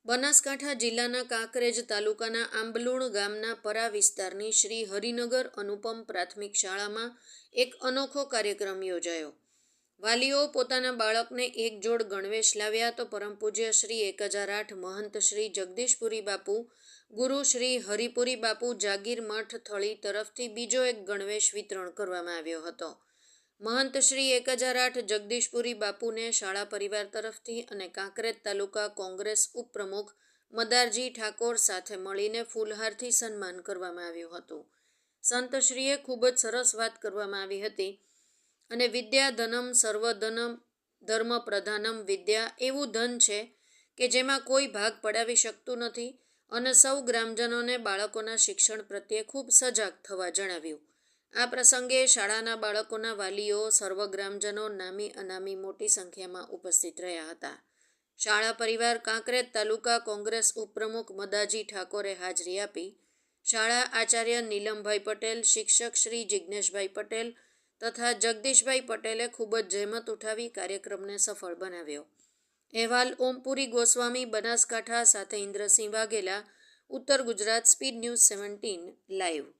બનાસકાંઠા જિલ્લાના કાંકરેજ તાલુકાના આંબલુણ ગામના પરા વિસ્તારની શ્રી હરિનગર અનુપમ પ્રાથમિક શાળામાં એક અનોખો કાર્યક્રમ યોજાયો. વાલીઓ પોતાના બાળકને એક જોડ ગણવેશ લાવ્યા તો પરમ પૂજ્ય શ્રી 1008 મહંત શ્રી જગદીશપુરી બાપુ, ગુરુ શ્રી હરિપુરી બાપુ જાગીર મઠ થળી તરફથી બીજો એક ગણવેશ વિતરણ કરવામાં આવ્યો હતો. મહંત શ્રી 1008 જગદીશપુરી બાપુને શાળા પરિવાર તરફથી અને કાંકરેજ તાલુકા કોંગ્રેસ ઉપપ્રમુખ મદારજી ઠાકોર સાથે મળીને ફૂલહારથી સન્માન કરવામાં આવ્યું હતું. સંતશ્રીએ ખૂબ જ સરસ વાત કરવામાં આવી હતી અને વિદ્યા ધનમ સર્વધનમ ધર્મ પ્રધાનમ વિદ્યા એવું ધન છે કે જેમાં કોઈ ભાગ પડાવી શકતું નથી અને સૌ ગ્રામજનોને બાળકોના શિક્ષણ પ્રત્યે ખૂબ સજાગ થવા જણાવ્યું. આ પ્રસંગે શાળાના બાળકોના વાલીઓ, સર્વ ગ્રામજનો નામી અનામી મોટી સંખ્યામાં ઉપસ્થિત રહ્યા હતા. શાળા પરિવાર કાંકરેજ તાલુકા કોંગ્રેસ ઉપપ્રમુખ મદારજી ઠાકોરે હાજરી આપી. શાળા આચાર્ય નીલમભાઈ પટેલ, શિક્ષક શ્રી જિજ્ઞેશભાઈ પટેલ તથા જગદીશભાઈ પટેલે ખૂબ જ જહેમત ઉઠાવી કાર્યક્રમને સફળ બનાવ્યો. અહેવાલ ઓમપુરી ગોસ્વામી, બનાસકાંઠા સાથે ઇન્દ્રસિંહ વાઘેલા, ઉત્તર ગુજરાત સ્પીડ ન્યૂઝ 17 લાઈવ.